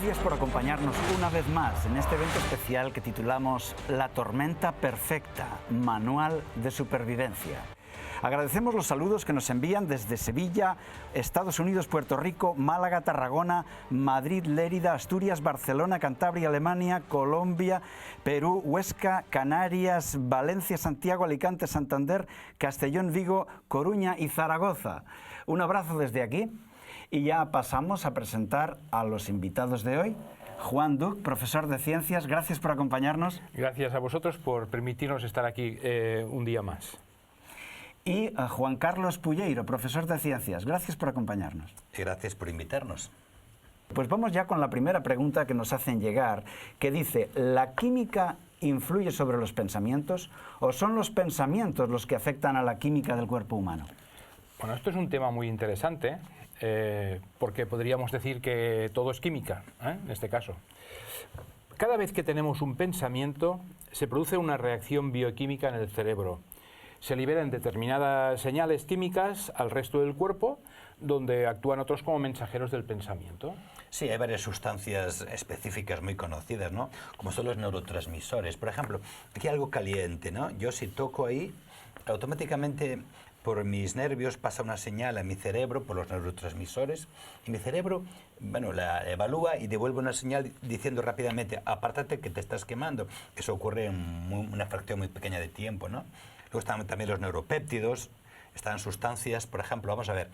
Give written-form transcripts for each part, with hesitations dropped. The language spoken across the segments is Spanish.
Gracias por acompañarnos una vez más en este evento especial que titulamos La tormenta perfecta, manual de supervivencia. Agradecemos los saludos que nos envían desde Sevilla, Estados Unidos, Puerto Rico, Málaga, Tarragona, Madrid, Lérida, Asturias, Barcelona, Cantabria, Alemania, Colombia, Perú, Huesca, Canarias, Valencia, Santiago, Alicante, Santander, Castellón, Vigo, Coruña y Zaragoza. Un abrazo desde aquí y ya pasamos a presentar a los invitados de hoy. Juan Duch, profesor de Ciencias, gracias por acompañarnos. Gracias a vosotros por permitirnos estar aquí un día más. Y a Juan Carlos Pulleiro, profesor de Ciencias. Gracias por acompañarnos. Gracias por invitarnos. Pues vamos ya con la primera pregunta que nos hacen llegar, que dice, ¿la química influye sobre los pensamientos o son los pensamientos los que afectan a la química del cuerpo humano? Bueno, esto es un tema muy interesante, porque podríamos decir que todo es química, en este caso. Cada vez que tenemos un pensamiento, se produce una reacción bioquímica en el cerebro. Se liberan determinadas señales químicas al resto del cuerpo, donde actúan otros como mensajeros del pensamiento. Sí, hay varias sustancias específicas muy conocidas, ¿no? Como son los neurotransmisores. Por ejemplo, aquí hay algo caliente, ¿no? Yo si toco ahí, automáticamente por mis nervios pasa una señal a mi cerebro por los neurotransmisores y mi cerebro, bueno, la evalúa y devuelve una señal diciendo rápidamente, apártate que te estás quemando. Eso ocurre en una fracción muy pequeña de tiempo, ¿no? Luego están también los neuropéptidos, están sustancias, por ejemplo, vamos a ver,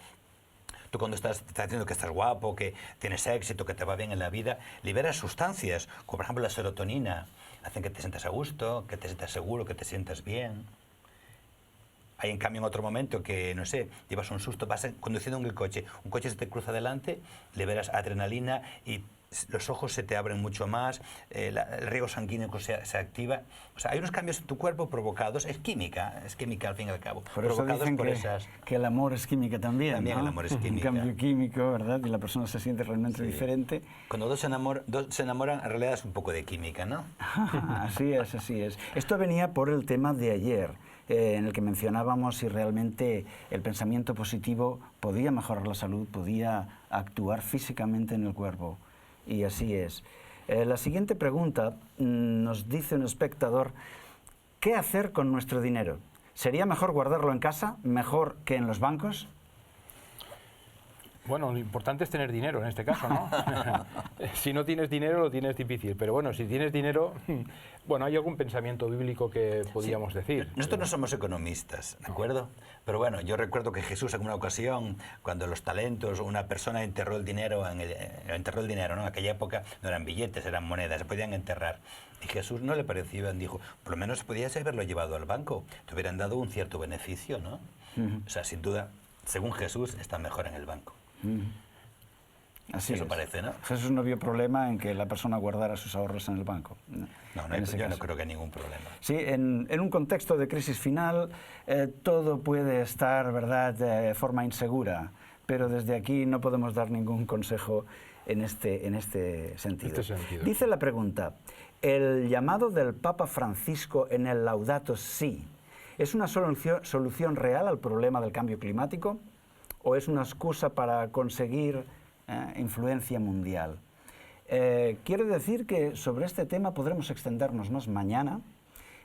tú cuando estás diciendo que estás guapo, que tienes éxito, que te va bien en la vida, liberas sustancias, como por ejemplo la serotonina, hacen que te sientas a gusto, que te sientas seguro, que te sientas bien. Hay en cambio en otro momento que, no sé, llevas un susto, vas conduciendo en el coche, un coche se te cruza delante, liberas adrenalina y los ojos se te abren mucho más, el riego sanguíneo se activa. O sea, hay unos cambios en tu cuerpo provocados, es química al fin y al cabo. Por eso dicen que el amor es química también, También, ¿no? El amor es química. Un cambio químico, ¿verdad? Y la persona se siente realmente diferente. Cuando dos se enamoran, en realidad es un poco de química, ¿no? Así es, así es. Esto venía por el tema de ayer, en el que mencionábamos si realmente el pensamiento positivo podía mejorar la salud, podía actuar físicamente en el cuerpo. Y así es. La siguiente pregunta nos dice un espectador, ¿qué hacer con nuestro dinero? ¿Sería mejor guardarlo en casa, mejor que en los bancos? Bueno, lo importante es tener dinero en este caso, ¿no? Si no tienes dinero lo tienes difícil, pero bueno, si tienes dinero, bueno, hay algún pensamiento bíblico que podríamos decir. Nosotros no somos economistas, ¿de acuerdo? Pero bueno, yo recuerdo que Jesús en una ocasión, cuando los talentos, una persona enterró el dinero, ¿no? En aquella época no eran billetes, eran monedas, se podían enterrar. Y Jesús no le pareció bien, dijo, por lo menos podías haberlo llevado al banco, te hubieran dado un cierto beneficio, ¿no? O sea, sin duda, según Jesús, está mejor en el banco. Así eso parece, ¿no? Jesús no vio problema en que la persona guardara sus ahorros en el banco. No, yo no creo que haya ningún problema. Sí, en un contexto de crisis final todo puede estar, ¿verdad?, de forma insegura, pero desde aquí no podemos dar ningún consejo en este sentido. Dice la pregunta, ¿el llamado del Papa Francisco en el Laudato Si es una solución real al problema del cambio climático o es una excusa para conseguir influencia mundial? Quiero decir que sobre este tema podremos extendernos más mañana.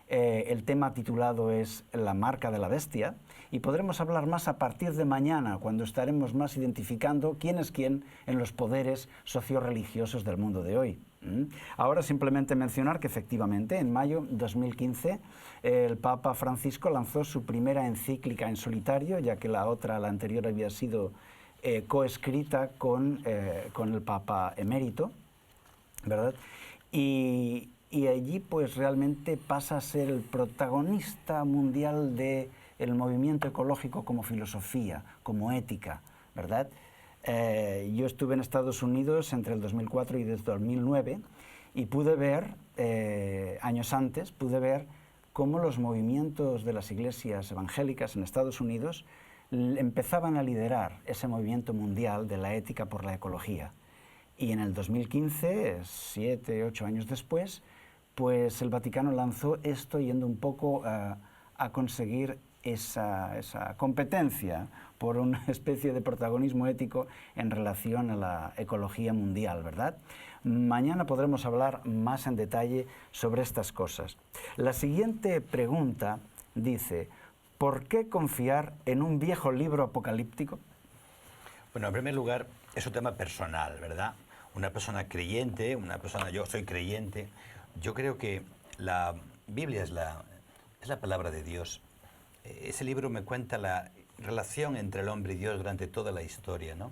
El tema titulado es La marca de la bestia y podremos hablar más a partir de mañana, cuando estaremos más identificando quién es quién en los poderes socio-religiosos del mundo de hoy. Ahora simplemente mencionar que efectivamente en mayo de 2015 el Papa Francisco lanzó su primera encíclica en solitario, ya que la anterior había sido coescrita con el Papa emérito, ¿verdad? Y allí pues realmente pasa a ser el protagonista mundial del movimiento ecológico como filosofía, como ética, ¿verdad? Yo estuve en Estados Unidos entre el 2004 y desde 2009 y pude ver, años antes, cómo los movimientos de las iglesias evangélicas en Estados Unidos empezaban a liderar ese movimiento mundial de la ética por la ecología. Y en el 2015, 7, 8 años después, pues el Vaticano lanzó esto yendo un poco a conseguir esa competencia por una especie de protagonismo ético en relación a la ecología mundial, ¿verdad? Mañana podremos hablar más en detalle sobre estas cosas. La siguiente pregunta dice, ¿por qué confiar en un viejo libro apocalíptico? Bueno, en primer lugar, es un tema personal, ¿verdad? Una persona creyente, yo soy creyente, yo creo que la Biblia es la palabra de Dios. Ese libro me cuenta la relación entre el hombre y Dios durante toda la historia, ¿no?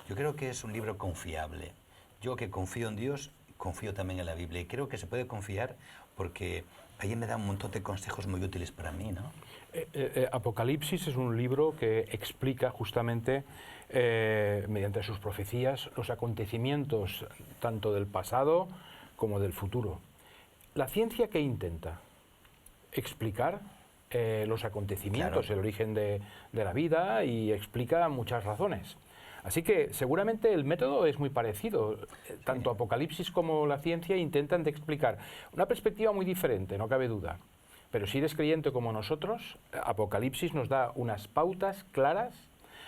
Yo creo que es un libro confiable. Yo que confío en Dios, confío también en la Biblia y creo que se puede confiar porque ahí me da un montón de consejos muy útiles para mí, ¿no? Apocalipsis es un libro que explica justamente, mediante sus profecías, los acontecimientos tanto del pasado como del futuro. La ciencia, ¿qué intenta? Explicar los acontecimientos, claro, el origen de la vida, y explica muchas razones. Así que seguramente el método es muy parecido. Tanto Apocalipsis como la ciencia intentan de explicar una perspectiva muy diferente, no cabe duda. Pero si eres creyente como nosotros, Apocalipsis nos da unas pautas claras.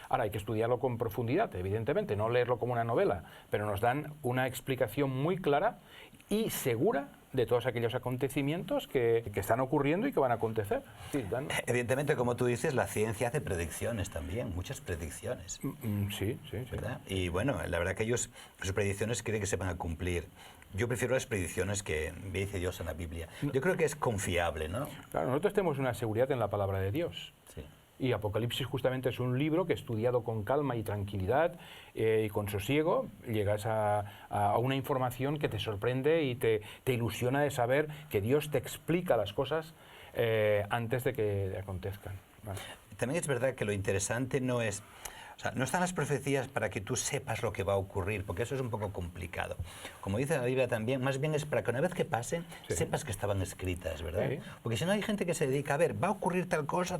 Ahora hay que estudiarlo con profundidad, evidentemente, no leerlo como una novela, pero nos dan una explicación muy clara y segura de todos aquellos acontecimientos que están ocurriendo y que van a acontecer. Sí, evidentemente, como tú dices, la ciencia hace predicciones también, muchas predicciones. Sí. ¿Verdad? Y bueno, la verdad que sus predicciones quieren que se van a cumplir. Yo prefiero las predicciones que dice Dios en la Biblia. Yo creo que es confiable, ¿no? Claro, nosotros tenemos una seguridad en la palabra de Dios. Sí. Y Apocalipsis justamente es un libro que, estudiado con calma y tranquilidad y con sosiego, llegas a una información que te sorprende y te ilusiona de saber que Dios te explica las cosas antes de que acontezcan. Vale. También es verdad que lo interesante no es... O sea, no están las profecías para que tú sepas lo que va a ocurrir, porque eso es un poco complicado. Como dice la Biblia también, más bien es para que una vez que pasen, sepas que estaban escritas, ¿verdad? Sí. Porque si no hay gente que se dedica a ver, va a ocurrir tal cosa,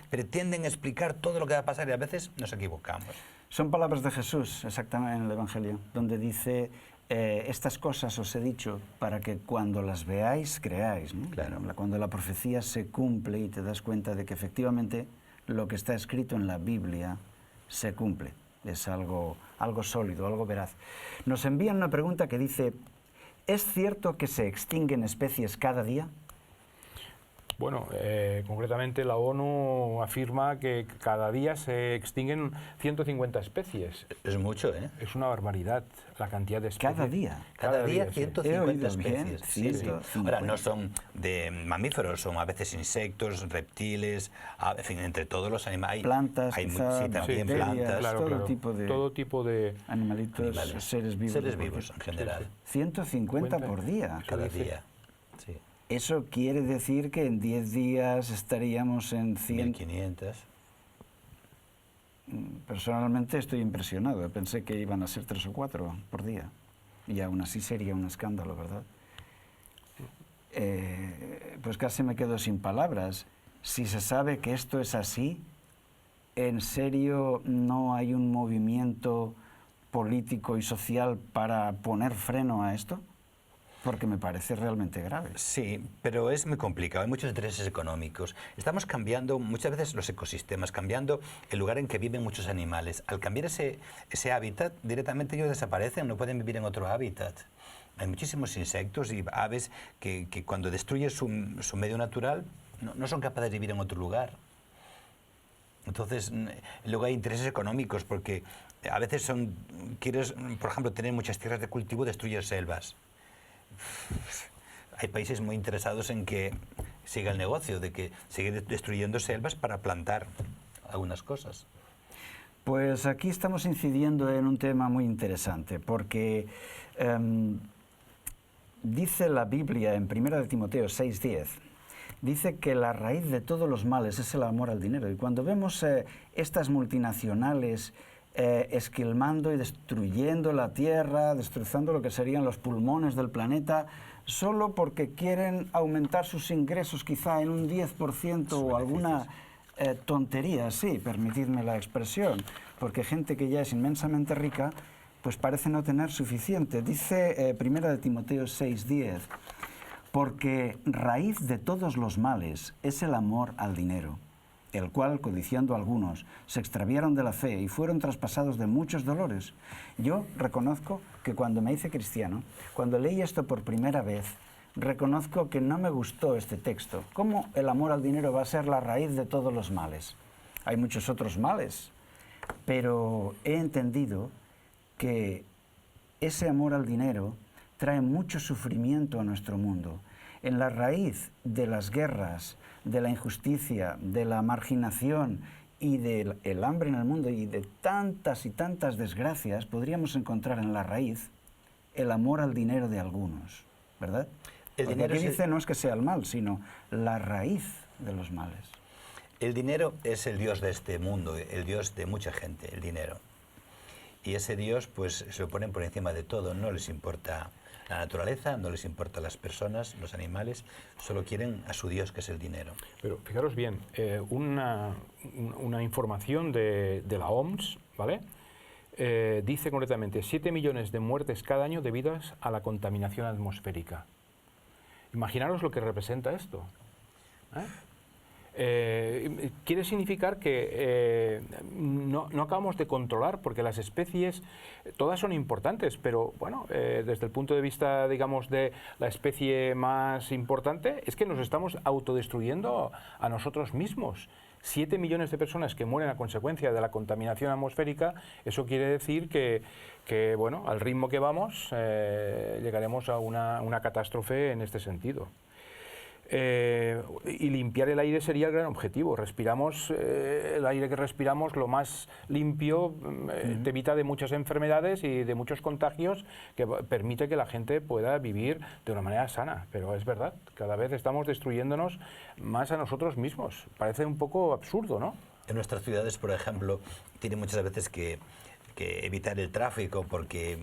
pretenden explicar todo lo que va a pasar y a veces nos equivocamos. Son palabras de Jesús, exactamente, en el Evangelio, donde dice, estas cosas os he dicho para que cuando las veáis, creáis, ¿no? Claro. Cuando la profecía se cumple y te das cuenta de que efectivamente lo que está escrito en la Biblia se cumple, es algo sólido, algo veraz. Nos envían una pregunta que dice, ¿es cierto que se extinguen especies cada día? Bueno, concretamente la ONU afirma que cada día se extinguen 150 especies. Es mucho, ¿eh? Es una barbaridad la cantidad de especies. ¿Cada día? Cada día 150 especies. Bien, 150. Sí. Ahora, no son de mamíferos, son a veces insectos, reptiles, en fin, entre todos los animales. Plantas, también plantas. Claro, todo tipo de animales, seres vivos. Seres vivos en general. 150 por día. Cada día. Sí. Eso quiere decir que en 10 días estaríamos en 1500. Personalmente estoy impresionado. Pensé que iban a ser 3 o 4 por día. Y aún así sería un escándalo, ¿verdad? Pues casi me quedo sin palabras. Si se sabe que esto es así, ¿en serio no hay un movimiento político y social para poner freno a esto? Porque me parece realmente grave. Sí, pero es muy complicado. Hay muchos intereses económicos. Estamos cambiando muchas veces los ecosistemas, cambiando el lugar en que viven muchos animales. Al cambiar ese hábitat, directamente ellos desaparecen, no pueden vivir en otro hábitat. Hay muchísimos insectos y aves que cuando destruyen su medio natural no son capaces de vivir en otro lugar. Entonces, luego hay intereses económicos porque a veces quieres, por ejemplo, tener muchas tierras de cultivo, destruyes selvas. Hay países muy interesados en que siga el negocio, de que sigue destruyendo selvas para plantar algunas cosas. Pues aquí estamos incidiendo en un tema muy interesante, porque dice la Biblia en 1 Timoteo 6:10, dice que la raíz de todos los males es el amor al dinero. Y cuando vemos estas multinacionales esquilmando y destruyendo la tierra, destrozando lo que serían los pulmones del planeta, solo porque quieren aumentar sus ingresos quizá en un 10% o alguna tontería así, permitidme la expresión, porque gente que ya es inmensamente rica, pues parece no tener suficiente. Dice 1 Timoteo 6:10, porque raíz de todos los males es el amor al dinero, el cual, codiciando algunos, se extraviaron de la fe y fueron traspasados de muchos dolores. Yo reconozco que cuando me hice cristiano, cuando leí esto por primera vez, reconozco que no me gustó este texto. ¿Cómo el amor al dinero va a ser la raíz de todos los males? Hay muchos otros males, pero he entendido que ese amor al dinero trae mucho sufrimiento a nuestro mundo. En la raíz de las guerras, de la injusticia, de la marginación y del hambre en el mundo y de tantas y tantas desgracias, podríamos encontrar en la raíz el amor al dinero de algunos, ¿verdad? El Porque dinero aquí es dice no es que sea el mal, sino la raíz de los males. El dinero es el Dios de este mundo, el Dios de mucha gente, el dinero. Y ese Dios, pues, se lo ponen por encima de todo. No les importa la naturaleza, no les importa las personas, los animales, solo quieren a su Dios, que es el dinero. Pero fijaros bien, una información de la OMS, ¿vale? Dice concretamente 7 millones de muertes cada año debidas a la contaminación atmosférica. Imaginaros lo que representa esto. Quiere significar que no acabamos de controlar, porque las especies todas son importantes, pero bueno, desde el punto de vista, digamos, de la especie más importante, es que nos estamos autodestruyendo a nosotros mismos. 7 millones de personas que mueren a consecuencia de la contaminación atmosférica, eso quiere decir que bueno, al ritmo que vamos, llegaremos a una catástrofe en este sentido. Y limpiar el aire sería el gran objetivo. Respiramos el aire que respiramos lo más limpio, te evita de muchas enfermedades y de muchos contagios, que permite que la gente pueda vivir de una manera sana. Pero es verdad, cada vez estamos destruyéndonos más a nosotros mismos. Parece un poco absurdo, ¿no? En nuestras ciudades, por ejemplo, tienen muchas veces que evitar el tráfico porque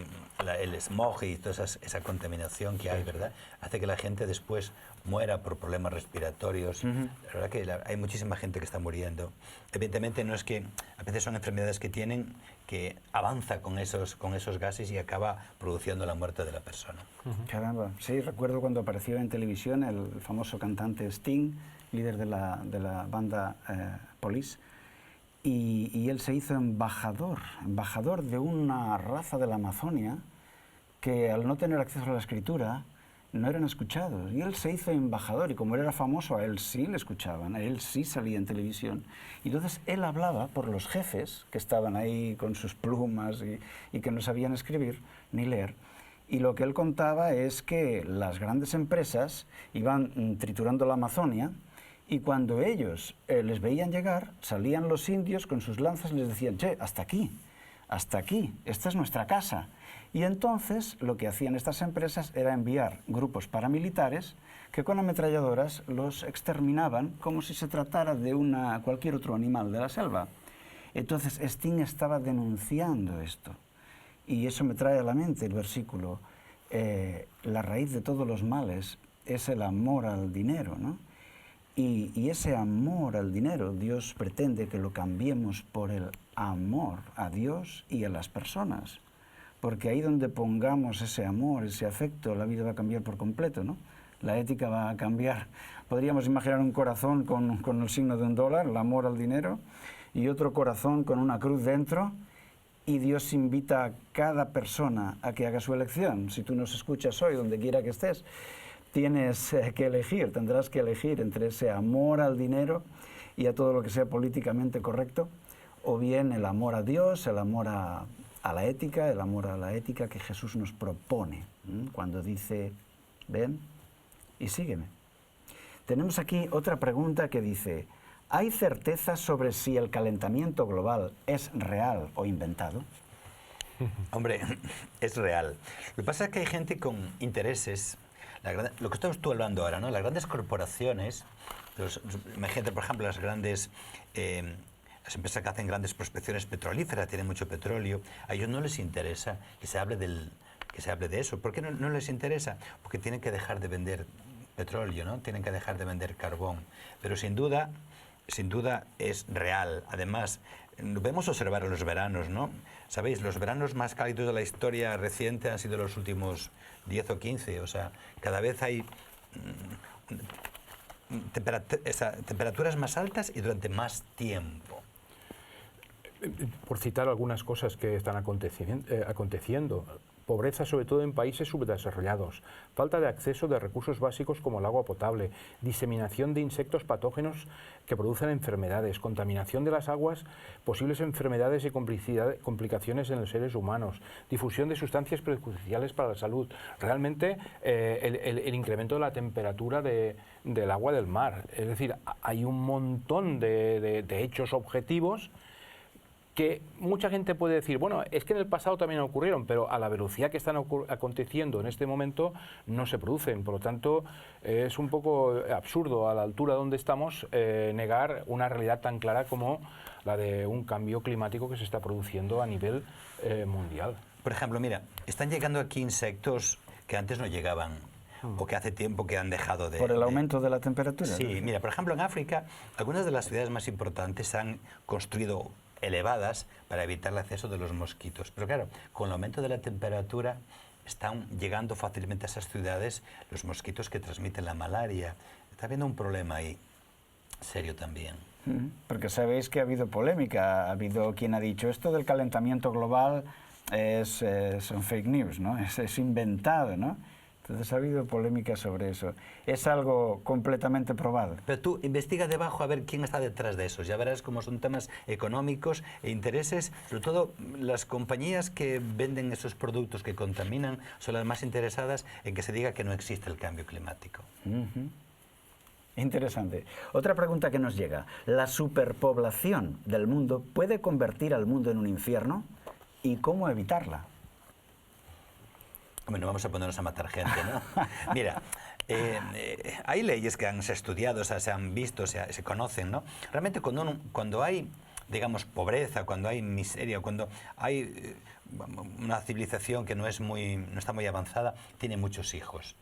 el smog y toda esa contaminación que hay, ¿verdad?, hace que la gente después muera por problemas respiratorios. La verdad que hay muchísima gente que está muriendo. Evidentemente no es que a veces son enfermedades que tienen que avanza con esos gases y acaba produciendo la muerte de la persona. Caramba, sí, recuerdo cuando apareció en televisión el famoso cantante Sting, líder de la banda Police, y él se hizo embajador de una raza de la Amazonia que al no tener acceso a la escritura no eran escuchados. Y él se hizo embajador, y como él era famoso, a él sí le escuchaban, a él sí salía en televisión. Y entonces él hablaba por los jefes que estaban ahí con sus plumas y que no sabían escribir ni leer. Y lo que él contaba es que las grandes empresas iban triturando la Amazonia, y cuando ellos les veían llegar, salían los indios con sus lanzas y les decían: che, hasta aquí, esta es nuestra casa. Y entonces lo que hacían estas empresas era enviar grupos paramilitares que con ametralladoras los exterminaban como si se tratara de cualquier otro animal de la selva. Entonces Sting estaba denunciando esto. Y eso me trae a la mente el versículo: la raíz de todos los males es el amor al dinero, ¿no? Y ese amor al dinero, Dios pretende que lo cambiemos por el amor a Dios y a las personas. Porque ahí donde pongamos ese amor, ese afecto, la vida va a cambiar por completo, ¿no? La ética va a cambiar. Podríamos imaginar un corazón con el signo de $1, el amor al dinero, y otro corazón con una cruz dentro, y Dios invita a cada persona a que haga su elección. Si tú nos escuchas hoy, donde quiera que estés, tienes que elegir, tendrás que elegir entre ese amor al dinero y a todo lo que sea políticamente correcto, o bien el amor a Dios, el amor a la ética, el amor a la ética que Jesús nos propone, cuando dice: ven y sígueme. Tenemos aquí otra pregunta que dice: ¿hay certeza sobre si el calentamiento global es real o inventado? Hombre, es real. Lo que pasa es que hay gente con intereses. Lo que estamos tú hablando ahora, ¿no? Las grandes corporaciones, imagínate, por ejemplo, las empresas que hacen grandes prospecciones petrolíferas, tienen mucho petróleo, a ellos no les interesa que se hable de eso. ¿Por qué no les interesa? Porque tienen que dejar de vender petróleo, ¿no? Tienen que dejar de vender carbón. Pero sin duda es real. Además, podemos observar en los veranos, ¿no? Sabéis, los veranos más cálidos de la historia reciente han sido los últimos 10 o 15. O sea, cada vez hay temperaturas más altas y durante más tiempo. Por citar algunas cosas que están aconteciendo, pobreza sobre todo en países subdesarrollados, falta de acceso de recursos básicos como el agua potable, diseminación de insectos patógenos que producen enfermedades, contaminación de las aguas, posibles enfermedades y complicaciones en los seres humanos, difusión de sustancias perjudiciales para la salud. Realmente el incremento de la temperatura del agua del mar. Es decir, hay un montón de hechos objetivos que mucha gente puede decir, bueno, es que en el pasado también ocurrieron, pero a la velocidad que están aconteciendo en este momento no se producen. Por lo tanto, es un poco absurdo a la altura donde estamos negar una realidad tan clara como la de un cambio climático que se está produciendo a nivel mundial. Por ejemplo, mira, están llegando aquí insectos que antes no llegaban o que hace tiempo que han dejado de... ¿Por el aumento de la temperatura? Sí, mira, por ejemplo, en África, algunas de las ciudades más importantes han construido elevadas para evitar el acceso de los mosquitos. Pero claro, con el aumento de la temperatura están llegando fácilmente a esas ciudades los mosquitos que transmiten la malaria. Está habiendo un problema ahí, serio también. Porque sabéis que ha habido polémica, ha habido quien ha dicho esto del calentamiento global son fake news, ¿no? Es inventado, ¿no? Entonces ha habido polémica sobre eso. Es algo completamente probado. Pero tú investiga debajo a ver quién está detrás de eso. Ya verás cómo son temas económicos e intereses. Sobre todo las compañías que venden esos productos que contaminan son las más interesadas en que se diga que no existe el cambio climático. Interesante. Otra pregunta que nos llega. ¿La superpoblación del mundo puede convertir al mundo en un infierno? ¿Y cómo evitarla? Bueno, vamos a ponernos a matar gente, ¿no? Mira, hay leyes que han estudiado, o sea, se han visto, se conocen, ¿no? Realmente cuando hay, digamos, pobreza, cuando hay miseria, cuando hay una civilización que no está muy avanzada, tiene muchos hijos.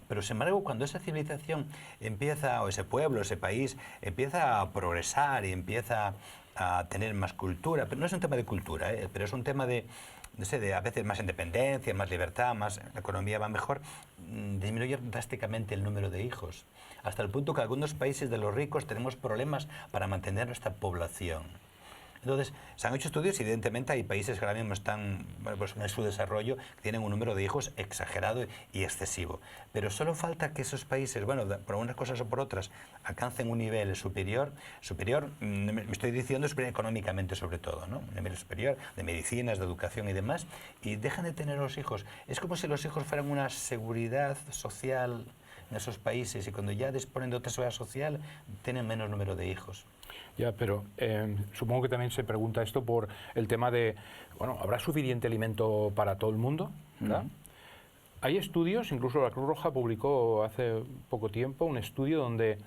Pero sin embargo, cuando esa civilización empieza, o ese pueblo, ese país, empieza a progresar y empieza a tener más cultura, pero no es un tema de cultura, pero es un tema de, no sé, de a veces más independencia, más libertad, la economía va mejor, disminuye drásticamente el número de hijos, hasta el punto que algunos países de los ricos tenemos problemas para mantener nuestra población. Entonces, se han hecho estudios y evidentemente hay países que ahora mismo están pues, en su desarrollo, que tienen un número de hijos exagerado y excesivo. Pero solo falta que esos países, bueno, por unas cosas o por otras, alcancen un nivel superior, me estoy diciendo superior económicamente sobre todo, ¿no? Un nivel superior de medicinas, de educación y demás, y dejan de tener los hijos. Es como si los hijos fueran una seguridad social en esos países y cuando ya disponen de otra seguridad social, tienen menos número de hijos. Ya, pero supongo que también se pregunta esto por el tema de, bueno, ¿habrá suficiente alimento para todo el mundo? ¿Verdad? Hay estudios, incluso la Cruz Roja publicó hace poco tiempo un estudio donde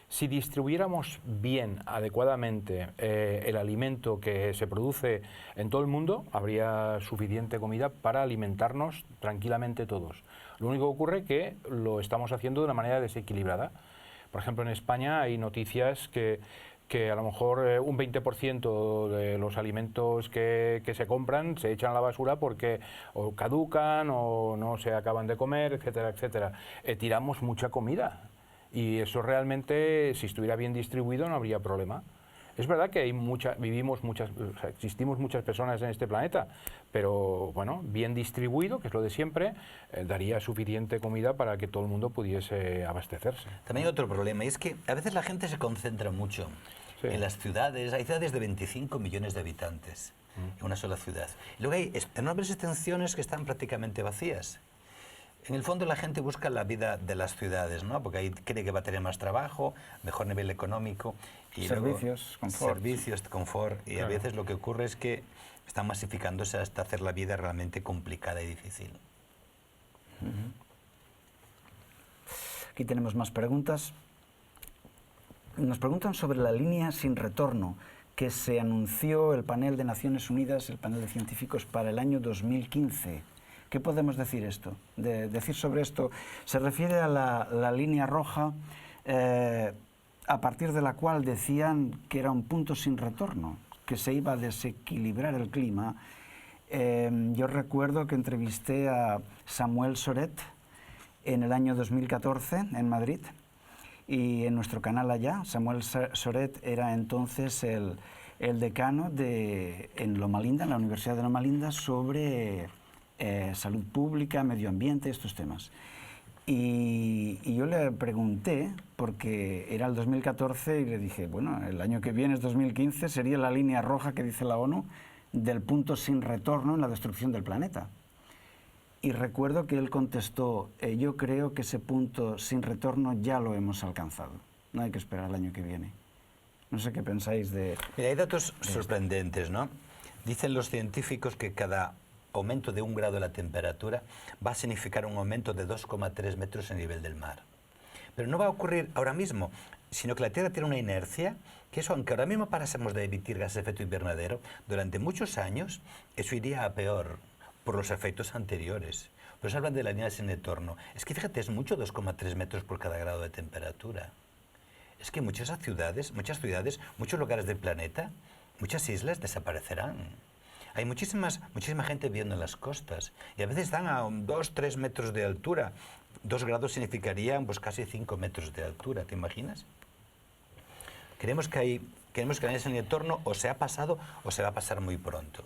si distribuyéramos bien, adecuadamente, el alimento que se produce en todo el mundo, habría suficiente comida para alimentarnos tranquilamente todos. Lo único que ocurre es que lo estamos haciendo de una manera desequilibrada. Por ejemplo, en España hay noticias que a lo mejor un 20% de los alimentos que se compran se echan a la basura porque o caducan o no se acaban de comer, etcétera, etcétera. Tiramos mucha comida y eso realmente, si estuviera bien distribuido, no habría problema. Es verdad que existimos muchas personas en este planeta, pero bueno, bien distribuido, que es lo de siempre, daría suficiente comida para que todo el mundo pudiese abastecerse. También hay otro problema, y es que a veces la gente se concentra mucho en las ciudades. Hay ciudades de 25 millones de habitantes en una sola ciudad. Y luego hay enormes extensiones que están prácticamente vacías. En el fondo la gente busca la vida de las ciudades, ¿no? Porque ahí cree que va a tener más trabajo, mejor nivel económico. Y servicios, confort. Servicios, confort. Y claro, a veces lo que ocurre es que están masificándose hasta hacer la vida realmente complicada y difícil. Aquí tenemos más preguntas. Nos preguntan sobre la línea sin retorno que se anunció el panel de Naciones Unidas, el panel de científicos, para el año 2015. ¿Qué podemos decir sobre esto? Se refiere a la línea roja, a partir de la cual decían que era un punto sin retorno, que se iba a desequilibrar el clima. Yo recuerdo que entrevisté a Samuel Soret en el año 2014 en Madrid y en nuestro canal allá, Samuel Soret era entonces el decano en Loma Linda, en la Universidad de Loma Linda, sobre salud pública, medio ambiente, estos temas. Y yo le pregunté, porque era el 2014, y le dije, bueno, el año que viene es 2015, sería la línea roja que dice la ONU del punto sin retorno en la destrucción del planeta. Y recuerdo que él contestó, yo creo que ese punto sin retorno ya lo hemos alcanzado, no hay que esperar al año que viene. No sé qué pensáis de... Mira, hay datos sorprendentes, ¿no? Dicen los científicos que cada aumento de 1 grado de la temperatura va a significar un aumento de 2,3 metros en el nivel del mar. Pero no va a ocurrir ahora mismo, sino que la Tierra tiene una inercia, que eso, aunque ahora mismo parásemos de emitir gases de efecto invernadero, durante muchos años eso iría a peor por los efectos anteriores. Por eso hablan de la línea sin retorno. Es que fíjate, es mucho 2,3 metros por cada grado de temperatura. Es que muchas ciudades, muchos lugares del planeta, muchas islas desaparecerán. Hay muchísima gente viviendo en las costas y a veces están a 2-3 metros de altura. 2 grados significarían pues casi 5 metros de altura, ¿te imaginas? Creemos que el entorno o se ha pasado o se va a pasar muy pronto.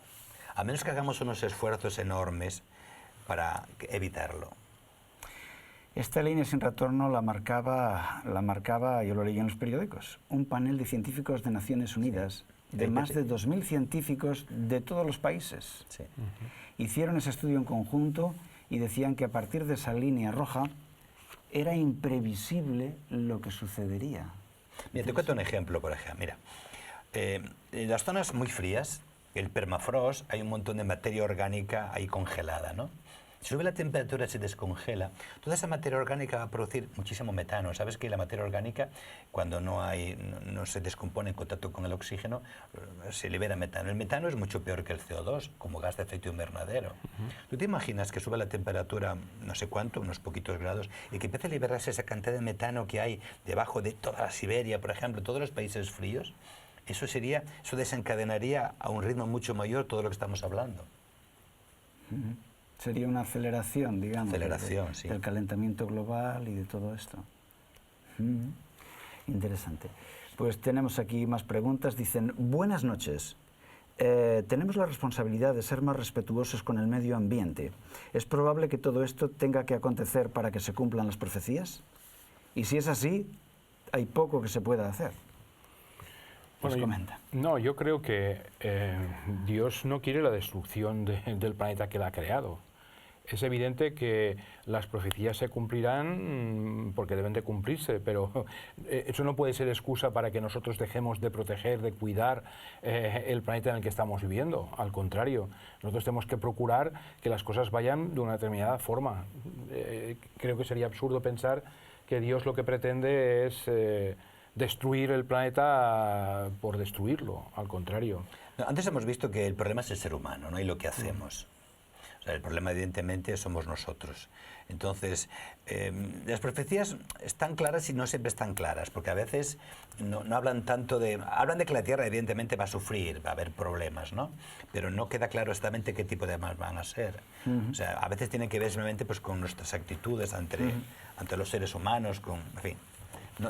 A menos que hagamos unos esfuerzos enormes para evitarlo. Esta línea sin retorno la marcaba, yo lo leí en los periódicos, un panel de científicos de Naciones Unidas, de más de 2.000 científicos de todos los países. Sí. Hicieron ese estudio en conjunto y decían que a partir de esa línea roja era imprevisible lo que sucedería. Mira, te cuento un ejemplo, por ejemplo. Mira, en las zonas muy frías, el permafrost, hay un montón de materia orgánica ahí congelada, ¿no? Si sube la temperatura, se descongela, toda esa materia orgánica va a producir muchísimo metano. ¿Sabes que la materia orgánica, cuando no se descompone en contacto con el oxígeno, se libera metano? El metano es mucho peor que el CO2, como gas de efecto invernadero. ¿Tú te imaginas que sube la temperatura, no sé cuánto, unos poquitos grados, y que empiece a liberarse esa cantidad de metano que hay debajo de toda la Siberia, por ejemplo, todos los países fríos? Eso desencadenaría a un ritmo mucho mayor todo lo que estamos hablando. Sería una aceleración, digamos, sí, del calentamiento global y de todo esto. Interesante. Pues tenemos aquí más preguntas. Dicen, buenas noches. Tenemos la responsabilidad de ser más respetuosos con el medio ambiente. ¿Es probable que todo esto tenga que acontecer para que se cumplan las profecías? Y si es así, hay poco que se pueda hacer. Bueno, comenta. No, yo creo que Dios no quiere la destrucción del planeta que Él ha creado. Es evidente que las profecías se cumplirán porque deben de cumplirse, pero eso no puede ser excusa para que nosotros dejemos de proteger, de cuidar el planeta en el que estamos viviendo. Al contrario, nosotros tenemos que procurar que las cosas vayan de una determinada forma. Creo que sería absurdo pensar que Dios lo que pretende es destruir el planeta por destruirlo, al contrario. Antes hemos visto que el problema es el ser humano, ¿no? Y lo que hacemos. O sea, el problema evidentemente somos nosotros. Entonces, las profecías están claras y no siempre están claras, porque a veces no hablan tanto de... Hablan de que la Tierra evidentemente va a sufrir, va a haber problemas, ¿no? Pero no queda claro exactamente qué tipo de más van a ser. O sea, a veces tienen que ver simplemente pues, con nuestras actitudes ante los seres humanos, en fin.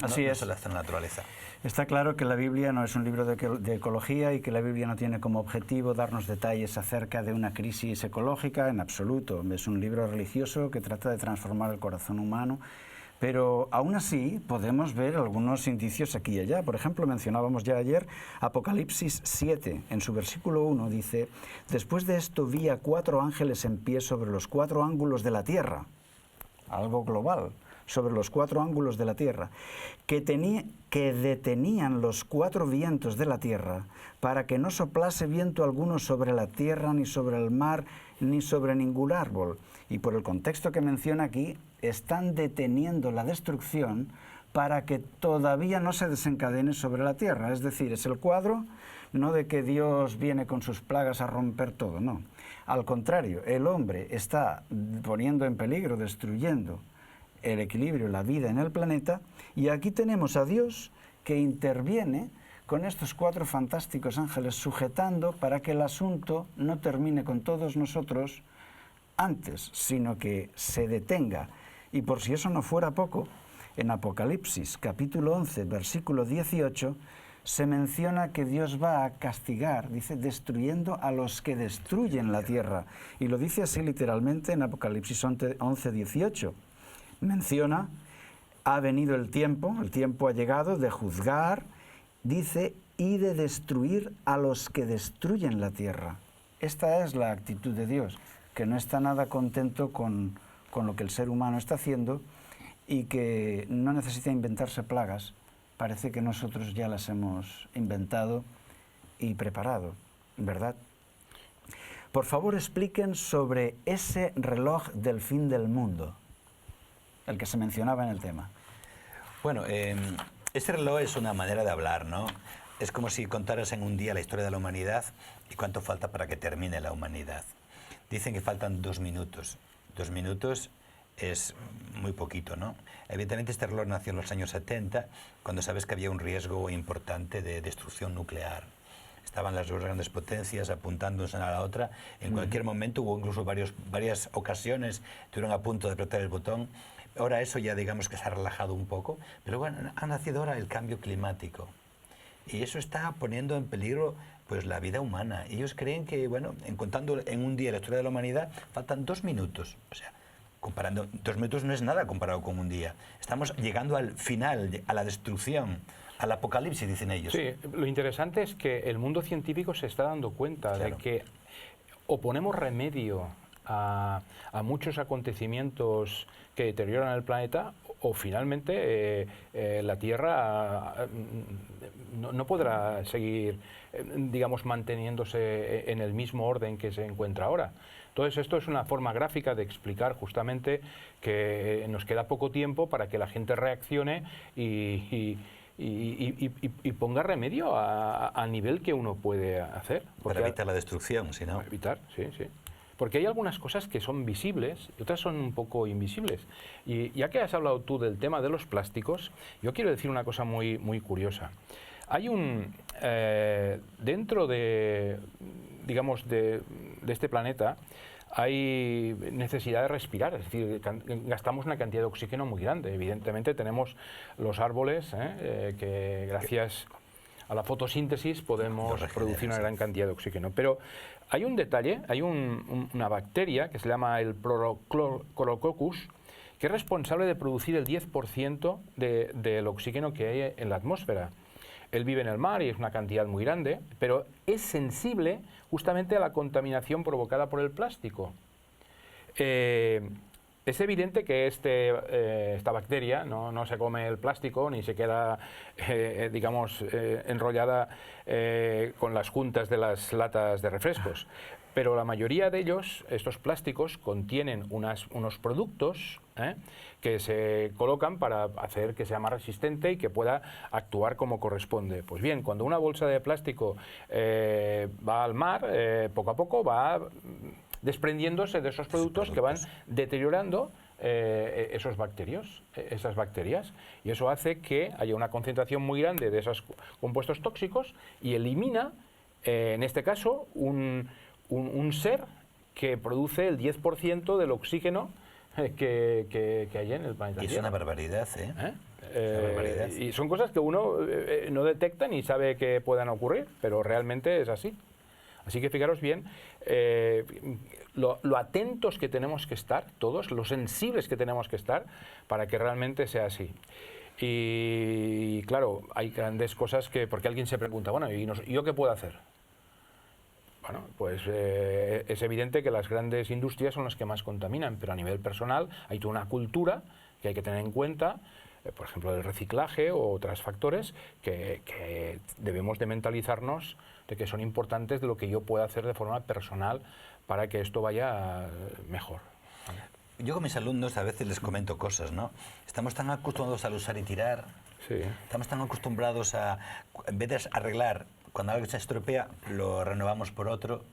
Así es. No la naturaleza. Está claro que la Biblia no es un libro de ecología y que la Biblia no tiene como objetivo darnos detalles acerca de una crisis ecológica en absoluto. Es un libro religioso que trata de transformar el corazón humano, pero aún así podemos ver algunos indicios aquí y allá. Por ejemplo, mencionábamos ya ayer Apocalipsis 7, en su versículo 1 dice: después de esto vi a 4 ángeles en pie sobre los 4 ángulos de la tierra, algo global, sobre los 4 ángulos de la tierra, que detenían los 4 vientos de la tierra para que no soplase viento alguno sobre la tierra, ni sobre el mar, ni sobre ningún árbol. Y por el contexto que menciona aquí, están deteniendo la destrucción para que todavía no se desencadene sobre la tierra. Es decir, es el cuadro no de que Dios viene con sus plagas a romper todo, no. Al contrario, el hombre está poniendo en peligro, destruyendo el equilibrio, la vida en el planeta, y aquí tenemos a Dios que interviene con estos 4 fantásticos ángeles sujetando para que el asunto no termine con todos nosotros antes, sino que se detenga. Y por si eso no fuera poco, En Apocalipsis, capítulo 11, versículo 18, se menciona que Dios va a castigar, dice, destruyendo a los que destruyen la tierra. Y lo dice así literalmente en Apocalipsis 11, 18. Menciona, ha venido el tiempo ha llegado de juzgar, dice, y de destruir a los que destruyen la tierra. Esta es la actitud de Dios, que no está nada contento con lo que el ser humano está haciendo y que no necesita inventarse plagas. Parece que nosotros ya las hemos inventado y preparado, ¿verdad? Por favor, expliquen sobre ese reloj del fin del mundo, el que se mencionaba en el tema. Bueno, ese reloj es una manera de hablar, ¿no? Es como si contaras en un día la historia de la humanidad y cuánto falta para que termine la humanidad. Dicen que faltan 2 minutos. 2 minutos es muy poquito, ¿no? Evidentemente este reloj nació en los años 70, cuando sabes que había un riesgo importante de destrucción nuclear. Estaban las dos grandes potencias apuntándose una a la otra. En cualquier momento hubo incluso varias ocasiones, estuvieron a punto de apretar el botón. Ahora eso ya digamos que se ha relajado un poco, pero bueno, ha nacido ahora el cambio climático. Y eso está poniendo en peligro pues la vida humana. Ellos creen que, bueno, contando en un día la historia de la humanidad, faltan 2 minutos. O sea, comparando, 2 minutos no es nada comparado con un día. Estamos llegando al final, a la destrucción, al apocalipsis, dicen ellos. Sí, lo interesante es que el mundo científico se está dando cuenta de que o ponemos remedio a muchos acontecimientos que deterioran el planeta, o finalmente la Tierra no podrá seguir, digamos, manteniéndose en el mismo orden que se encuentra ahora. Entonces, esto es una forma gráfica de explicar justamente que nos queda poco tiempo para que la gente reaccione y ponga remedio a nivel que uno puede hacer. Para evitar la destrucción, si no. Evitar, sí, sí. Porque hay algunas cosas que son visibles y otras son un poco invisibles. Y ya que has hablado tú del tema de los plásticos, yo quiero decir una cosa muy, muy curiosa. Hay dentro de, digamos, de este planeta, hay necesidad de respirar, es decir, gastamos una cantidad de oxígeno muy grande. Evidentemente tenemos los árboles, que gracias a la fotosíntesis podemos producir una gran cantidad de oxígeno. Pero hay un detalle, hay una bacteria que se llama el Chlorococcus, que es responsable de producir el 10% del oxígeno que hay en la atmósfera. Él vive en el mar y es una cantidad muy grande, pero es sensible justamente a la contaminación provocada por el plástico. Es evidente que esta bacteria no se come el plástico ni se queda, digamos, enrollada con las juntas de las latas de refrescos. Pero la mayoría de ellos, estos plásticos, contienen unos productos que se colocan para hacer que sea más resistente y que pueda actuar como corresponde. Pues bien, cuando una bolsa de plástico va al mar, poco a poco va desprendiéndose de esos productos que van deteriorando esas bacterias, y eso hace que haya una concentración muy grande de esos compuestos tóxicos y elimina, en este caso, un ser que produce el 10% del oxígeno que hay en el planeta Tierra. Es una barbaridad, ¿eh? Una barbaridad. Y son cosas que uno no detecta ni sabe que puedan ocurrir, pero realmente es así. Así que fijaros bien lo atentos que tenemos que estar todos, lo sensibles que tenemos que estar para que realmente sea así. Y claro, hay grandes cosas que, porque alguien se pregunta, bueno, ¿y yo qué puedo hacer? Bueno, pues es evidente que las grandes industrias son las que más contaminan, pero a nivel personal hay toda una cultura que hay que tener en cuenta, por ejemplo, el reciclaje o otros factores que debemos de mentalizarnos de que son importantes de lo que yo pueda hacer de forma personal para que esto vaya mejor. Yo con mis alumnos a veces les comento cosas, ¿no? Estamos tan acostumbrados al usar y tirar, estamos tan acostumbrados a, en vez de arreglar, cuando algo se estropea, lo renovamos por otro,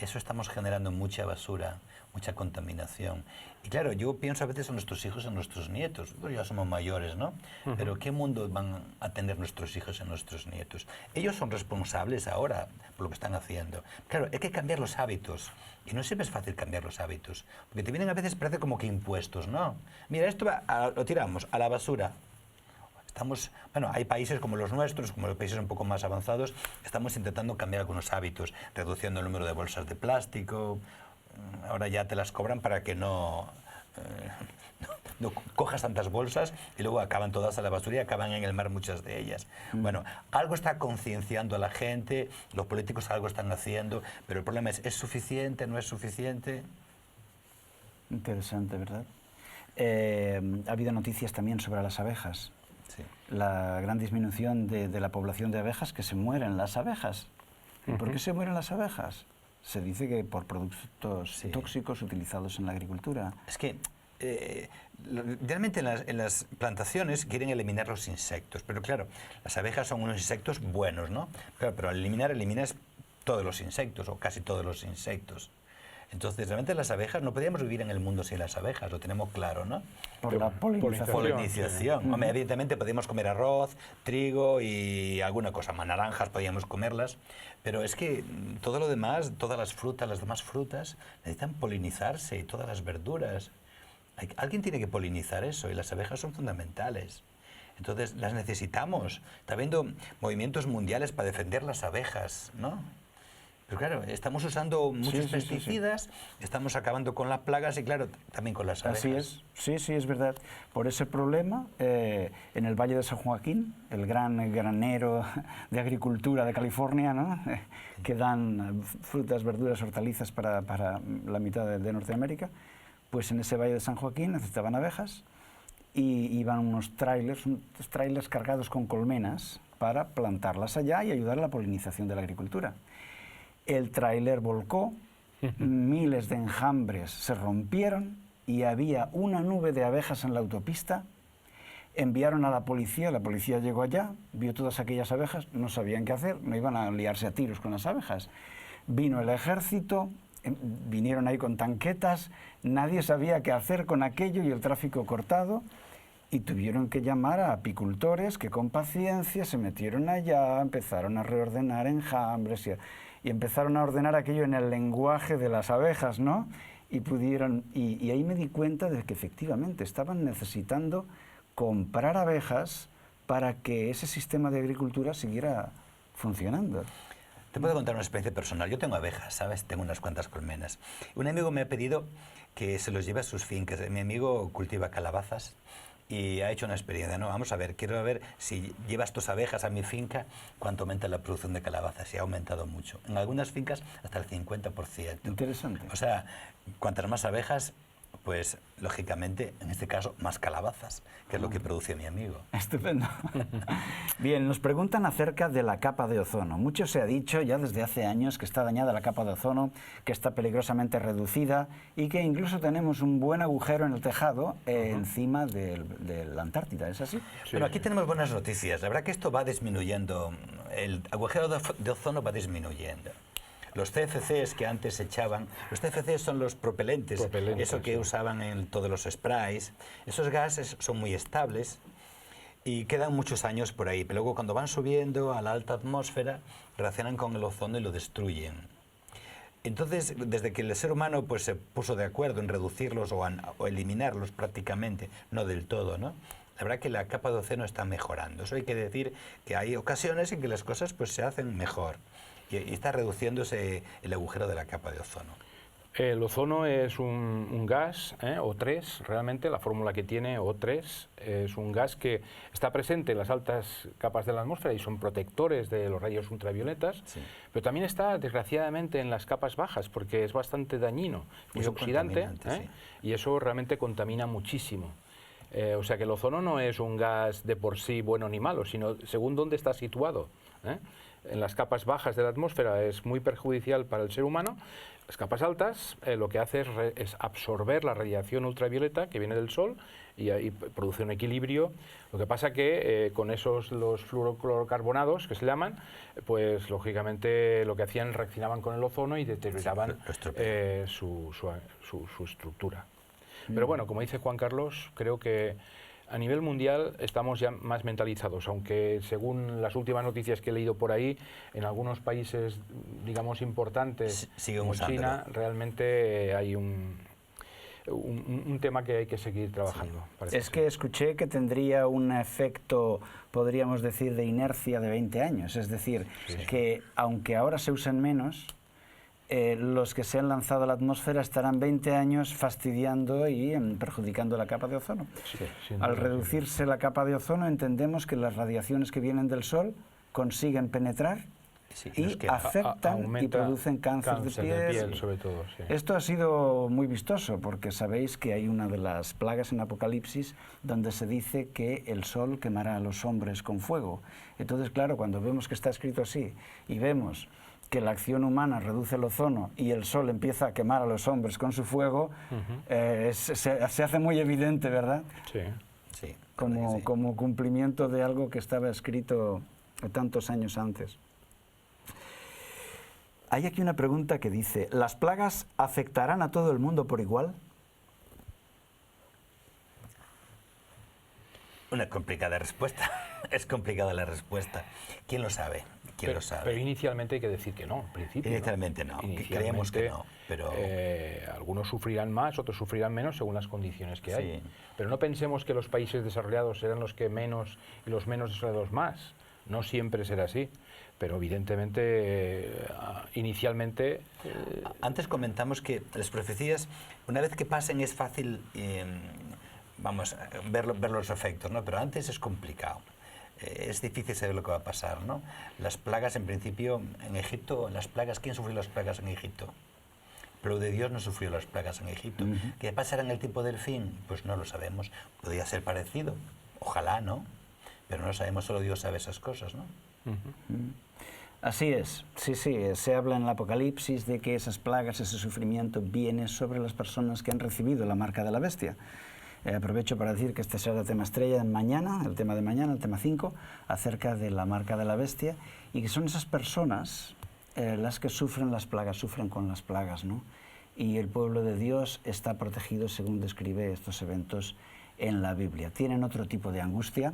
eso estamos generando mucha basura, mucha contaminación. Y claro, yo pienso a veces en nuestros hijos, en nuestros nietos. Pues ya somos mayores, ¿no? Pero ¿qué mundo van a tener nuestros hijos y nuestros nietos? Ellos son responsables ahora por lo que están haciendo. Claro, hay que cambiar los hábitos. Y no siempre es fácil cambiar los hábitos. Porque te vienen a veces, parece como que impuestos, ¿no? Mira, esto lo tiramos a la basura. Bueno, hay países como los nuestros, como los países un poco más avanzados, estamos intentando cambiar algunos hábitos, reduciendo el número de bolsas de plástico. Ahora ya te las cobran para que no cojas tantas bolsas y luego acaban todas a la basura y acaban en el mar muchas de ellas. Bueno, algo está concienciando a la gente, los políticos algo están haciendo, pero el problema ¿es suficiente, no es suficiente? Interesante, ¿verdad? Ha habido noticias también sobre las abejas. Sí. La gran disminución de la población de abejas, que se mueren las abejas. ¿Y por qué se mueren las abejas? Se dice que por productos tóxicos utilizados en la agricultura. Es que realmente en las plantaciones quieren eliminar los insectos, pero claro, las abejas son unos insectos buenos, ¿no? Claro, pero al eliminas todos los insectos o casi todos los insectos. Entonces, realmente las abejas, no podríamos vivir en el mundo sin las abejas, lo tenemos claro, ¿no? Por la polinización. Polinización. Hombre, evidentemente podríamos comer arroz, trigo y alguna cosa más, naranjas podríamos comerlas, pero es que todo lo demás, todas las frutas, las demás frutas, necesitan polinizarse y todas las verduras. Alguien tiene que polinizar eso y las abejas son fundamentales. Entonces, las necesitamos. Está habiendo movimientos mundiales para defender las abejas, ¿no? Pero claro, estamos usando muchos pesticidas, estamos acabando con las plagas y claro, también con las abejas. Así es, sí, es verdad. Por ese problema, en el Valle de San Joaquín, el gran granero de agricultura de California, ¿no? Que dan frutas, verduras, hortalizas para la mitad de Norteamérica, pues en ese Valle de San Joaquín necesitaban abejas y iban unos trailers cargados con colmenas para plantarlas allá y ayudar a la polinización de la agricultura. El tráiler volcó, miles de enjambres se rompieron y había una nube de abejas en la autopista. Enviaron a la policía llegó allá, vio todas aquellas abejas, no sabían qué hacer, no iban a liarse a tiros con las abejas. Vino el ejército, vinieron ahí con tanquetas, nadie sabía qué hacer con aquello y el tráfico cortado. Y tuvieron que llamar a apicultores que con paciencia se metieron allá, empezaron a reordenar enjambres y empezaron a ordenar aquello en el lenguaje de las abejas, ¿no? Y ahí me di cuenta de que efectivamente estaban necesitando comprar abejas para que ese sistema de agricultura siguiera funcionando. Te puedo contar una experiencia personal. Yo tengo abejas, ¿sabes? Tengo unas cuantas colmenas. Un amigo me ha pedido que se los lleve a sus fincas. Mi amigo cultiva calabazas y ha hecho una experiencia, ¿no? Vamos a ver, quiero ver si llevas tus abejas a mi finca, cuánto aumenta la producción de calabazas. Y ha aumentado mucho. En algunas fincas hasta el 50%. Interesante. O sea, cuantas más abejas, pues lógicamente, en este caso, más calabazas, que es lo que produce mi amigo. Estupendo. Bien, nos preguntan acerca de la capa de ozono. Mucho se ha dicho ya desde hace años que está dañada la capa de ozono, que está peligrosamente reducida y que incluso tenemos un buen agujero en el tejado encima de la Antártida. ¿Es así? Sí. Bueno, aquí tenemos buenas noticias. La verdad que esto va disminuyendo, el agujero de ozono va disminuyendo. Los CFCs que antes se echaban, los CFCs son los propelentes, eso que usaban en todos los sprays. Esos gases son muy estables y quedan muchos años por ahí, pero luego cuando van subiendo a la alta atmósfera reaccionan con el ozono y lo destruyen. Entonces, desde que el ser humano pues, se puso de acuerdo en reducirlos o eliminarlos prácticamente, no del todo, ¿no? La verdad que la capa de ozono está mejorando. Eso hay que decir que hay ocasiones en que las cosas pues, se hacen mejor. Y está reduciéndose el agujero de la capa de ozono. El ozono es un gas, O3, realmente la fórmula que tiene O3 es un gas que está presente en las altas capas de la atmósfera y son protectores de los rayos ultravioletas, pero también está desgraciadamente en las capas bajas porque es bastante dañino, muy oxidante, y eso realmente contamina muchísimo. O sea que el ozono no es un gas de por sí bueno ni malo, sino según dónde está situado. en las capas bajas de la atmósfera es muy perjudicial para el ser humano. Las capas altas lo que hace es absorber la radiación ultravioleta que viene del Sol y ahí produce un equilibrio. Lo que pasa que con los fluorocarburados que se llaman, pues lógicamente lo que hacían reaccionaban con el ozono y deterioraban su estructura. Pero bueno, como dice Juan Carlos, creo que a nivel mundial estamos ya más mentalizados, aunque según las últimas noticias que he leído por ahí, en algunos países, digamos, importantes, como China, realmente hay un tema que hay que seguir trabajando. Es que escuché que tendría un efecto, podríamos decir, de inercia de 20 años. Es decir, que aunque ahora se usen menos, los que se han lanzado a la atmósfera estarán 20 años fastidiando y perjudicando la capa de ozono. Al reducirse la capa de ozono, entendemos que las radiaciones que vienen del Sol consiguen penetrar y afectan y producen cáncer de piel sobre todo. Esto ha sido muy vistoso porque sabéis que hay una de las plagas en Apocalipsis donde se dice que el Sol quemará a los hombres con fuego. Entonces, claro, cuando vemos que está escrito así y vemos que la acción humana reduce el ozono y el Sol empieza a quemar a los hombres con su fuego, se hace muy evidente, ¿verdad? Sí. Como cumplimiento de algo que estaba escrito tantos años antes. Hay aquí una pregunta que dice, ¿las plagas afectarán a todo el mundo por igual? Una complicada respuesta. Es complicada la respuesta. ¿Quién lo sabe? Pero inicialmente hay que decir que no, en principio. Inicialmente no. Creemos que no. Pero algunos sufrirán más, otros sufrirán menos según las condiciones que hay. Pero no pensemos que los países desarrollados serán los que menos y los menos desarrollados más. No siempre será así. Pero evidentemente, inicialmente... Antes comentamos que las profecías, una vez que pasen es fácil, ver los efectos, ¿no? Pero antes es complicado. Es difícil saber lo que va a pasar, ¿no? Las plagas, en principio, en Egipto, ¿quién sufrió las plagas en Egipto? El pueblo de Dios no sufrió las plagas en Egipto. ¿Qué pasará en el tiempo del fin? Pues no lo sabemos. Podría ser parecido. Ojalá, ¿no? Pero no lo sabemos, solo Dios sabe esas cosas, ¿no? Así es, sí, se habla en el Apocalipsis de que esas plagas, ese sufrimiento viene sobre las personas que han recibido la marca de la bestia. Aprovecho para decir que este será el tema estrella mañana, el tema de mañana, el tema 5, acerca de la marca de la bestia, y que son esas personas las que sufren las plagas, sufren con las plagas, ¿no? Y el pueblo de Dios está protegido según describe estos eventos en la Biblia. Tienen otro tipo de angustia,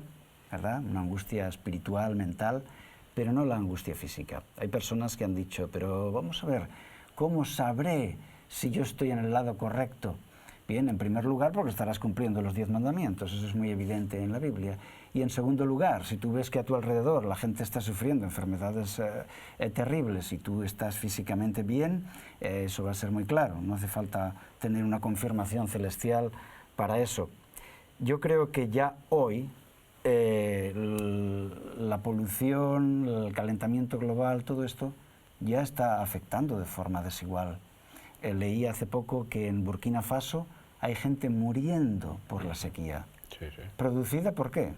¿verdad? Una angustia espiritual, mental, pero no la angustia física. Hay personas que han dicho, pero vamos a ver, ¿cómo sabré si yo estoy en el lado correcto? Bien, en primer lugar, porque estarás cumpliendo los 10 mandamientos, eso es muy evidente en la Biblia. Y en segundo lugar, si tú ves que a tu alrededor la gente está sufriendo enfermedades terribles y tú estás físicamente bien, eso va a ser muy claro. No hace falta tener una confirmación celestial para eso. Yo creo que ya hoy la polución, el calentamiento global, todo esto ya está afectando de forma desigual. Leí hace poco que en Burkina Faso hay gente muriendo por la sequía. ¿Producida por qué?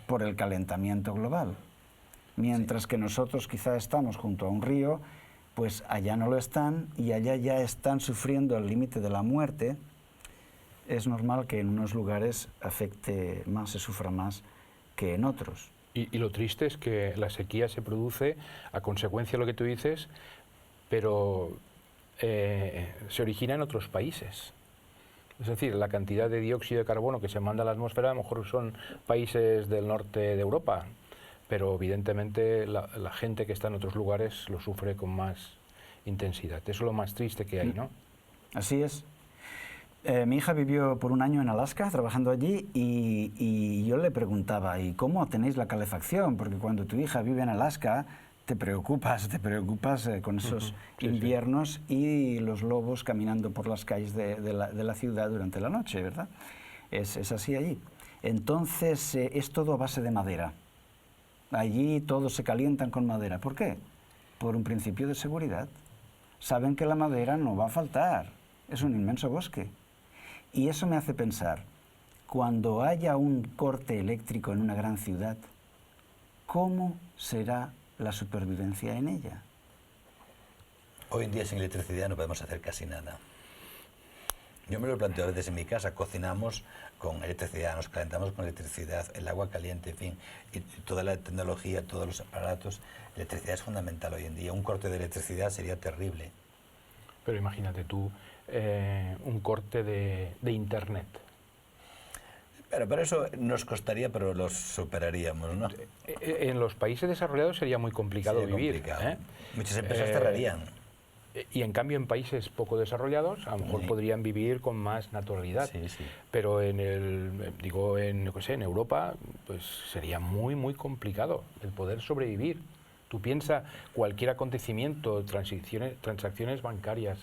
Por el calentamiento global. Mientras que nosotros quizá estamos junto a un río, pues allá no lo están y allá ya están sufriendo al límite de la muerte. Es normal que en unos lugares afecte más, se sufra más que en otros. Y lo triste es que la sequía se produce a consecuencia de lo que tú dices, pero se origina en otros países. Es decir, la cantidad de dióxido de carbono que se manda a la atmósfera a lo mejor son países del norte de Europa, pero evidentemente la gente que está en otros lugares lo sufre con más intensidad. Eso es lo más triste que hay, ¿no? Así es. Mi hija vivió por un año en Alaska trabajando allí y yo le preguntaba, ¿y cómo tenéis la calefacción? Porque cuando tu hija vive en Alaska te preocupas con esos inviernos y los lobos caminando por las calles de la ciudad durante la noche, ¿verdad? Es así allí. Entonces es todo a base de madera. Allí todos se calientan con madera. ¿Por qué? Por un principio de seguridad. Saben que la madera no va a faltar. Es un inmenso bosque. Y eso me hace pensar, cuando haya un corte eléctrico en una gran ciudad, ¿cómo será la supervivencia en ella. Hoy en día sin electricidad no podemos hacer casi nada. Yo me lo planteo a veces en mi casa, cocinamos con electricidad, nos calentamos con electricidad, el agua caliente, en fin, y toda la tecnología, todos los aparatos, la electricidad es fundamental hoy en día. Un corte de electricidad sería terrible. Pero imagínate tú un corte de internet. Pero para eso nos costaría, pero los superaríamos, ¿no? En los países desarrollados sería muy complicado Sería vivir. complicado. Muchas empresas cerrarían. Y en cambio en países poco desarrollados a lo mejor Sí. podrían vivir con más naturalidad. Sí, sí. Pero en en Europa pues sería muy complicado el poder sobrevivir. Tú piensas cualquier acontecimiento, transacciones bancarias,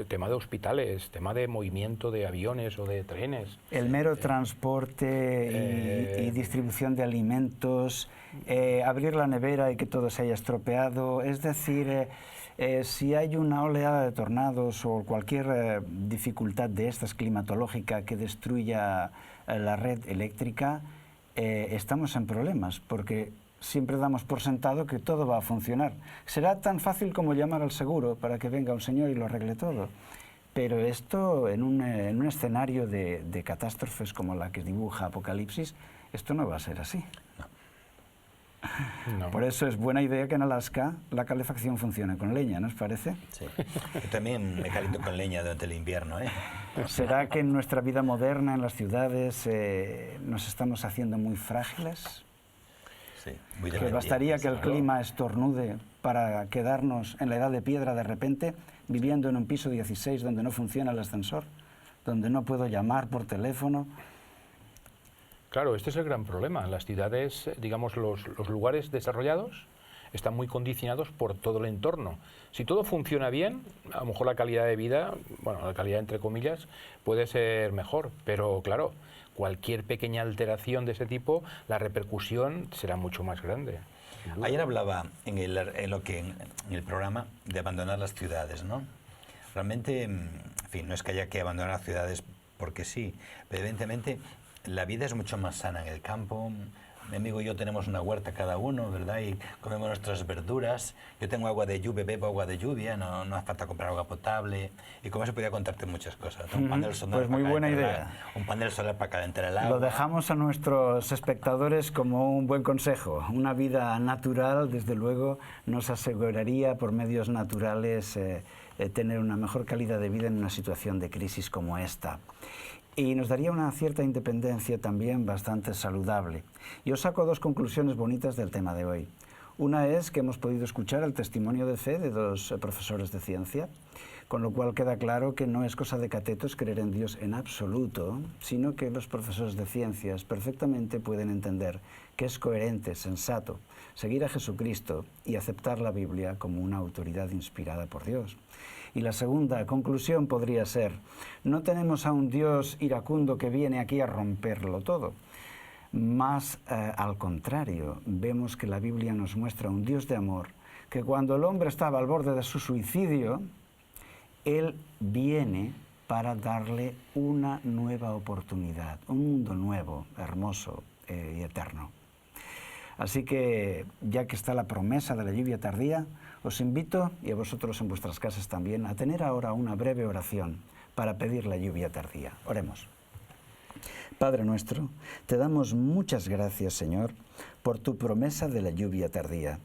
tema de hospitales, tema de movimiento de aviones o de trenes. El mero transporte y distribución de alimentos, abrir la nevera y que todo se haya estropeado, es decir, si hay una oleada de tornados o cualquier dificultad de estas climatológica que destruya la red eléctrica, estamos en problemas, porque siempre damos por sentado que todo va a funcionar. Será tan fácil como llamar al seguro para que venga un señor y lo arregle todo. Pero esto, en un escenario de catástrofes como la que dibuja Apocalipsis, esto no va a ser así. No. Por eso es buena idea que en Alaska la calefacción funcione con leña, ¿no os parece? Sí. Yo también me caliento con leña durante el invierno, ¿eh? ¿Será que en nuestra vida moderna, en las ciudades, nos estamos haciendo muy frágiles? Sí, muy Que dependientes. bastaría que el claro. clima estornude para quedarnos en la edad de piedra de repente, viviendo en un piso 16 donde no funciona el ascensor, donde no puedo llamar por teléfono. Claro, este es el gran problema. Las ciudades, digamos, los lugares desarrollados están muy condicionados por todo el entorno. Si todo funciona bien, a lo mejor la calidad de vida, bueno, la calidad entre comillas, puede ser mejor, pero claro, cualquier pequeña alteración de ese tipo, la repercusión será mucho más grande. Ayer hablaba en el programa de abandonar las ciudades, ¿no? Realmente, en fin, no es que haya que abandonar las ciudades porque sí, pero evidentemente la vida es mucho más sana en el campo. Mi amigo y yo tenemos una huerta cada uno, ¿verdad? Y comemos nuestras verduras. Yo tengo agua de lluvia, bebo agua de lluvia, no hace falta comprar agua potable. Y con eso podría contarte muchas cosas. Un panel solar Pues muy para buena calentar idea. un panel solar para calentar el agua. Lo dejamos a nuestros espectadores como un buen consejo. Una vida natural, desde luego, nos aseguraría por medios naturales tener una mejor calidad de vida en una situación de crisis como esta. Y nos daría una cierta independencia también bastante saludable. Yo saco dos conclusiones bonitas del tema de hoy. Una es que hemos podido escuchar el testimonio de fe de dos profesores de ciencia, con lo cual queda claro que no es cosa de catetos creer en Dios en absoluto, sino que los profesores de ciencias perfectamente pueden entender que es coherente, sensato, seguir a Jesucristo y aceptar la Biblia como una autoridad inspirada por Dios. Y la segunda conclusión podría ser, no tenemos a un Dios iracundo que viene aquí a romperlo todo. Más al contrario, vemos que la Biblia nos muestra un Dios de amor, que cuando el hombre estaba al borde de su suicidio, Él viene para darle una nueva oportunidad, un mundo nuevo, hermoso y eterno. Así que, ya que está la promesa de la lluvia tardía, os invito, y a vosotros en vuestras casas también, a tener ahora una breve oración para pedir la lluvia tardía. Oremos. Padre nuestro, te damos muchas gracias, Señor, por tu promesa de la lluvia tardía.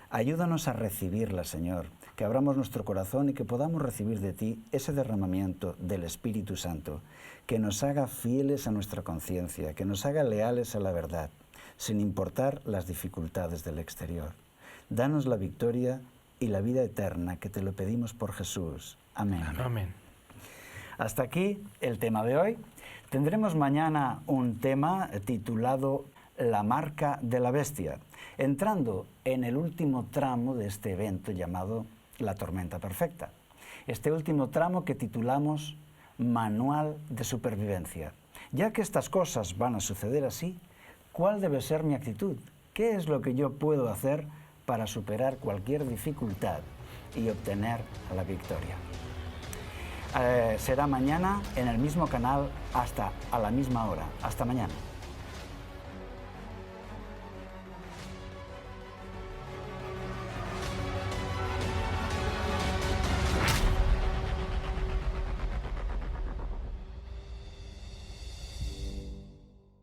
Ayúdanos a recibirla, Señor, que abramos nuestro corazón y que podamos recibir de ti ese derramamiento del Espíritu Santo, que nos haga fieles a nuestra conciencia, que nos haga leales a la verdad, sin importar las dificultades del exterior. Danos la victoria y la vida eterna, que te lo pedimos por Jesús. Amén. Amén. Hasta aquí el tema de hoy. Tendremos mañana un tema titulado La marca de la bestia, entrando en el último tramo de este evento llamado la tormenta perfecta. Este último tramo que titulamos Manual de supervivencia. Ya que estas cosas van a suceder así, ¿cuál debe ser mi actitud? ¿Qué es lo que yo puedo hacer para superar cualquier dificultad y obtener la victoria? Será mañana en el mismo canal a la misma hora. Hasta mañana.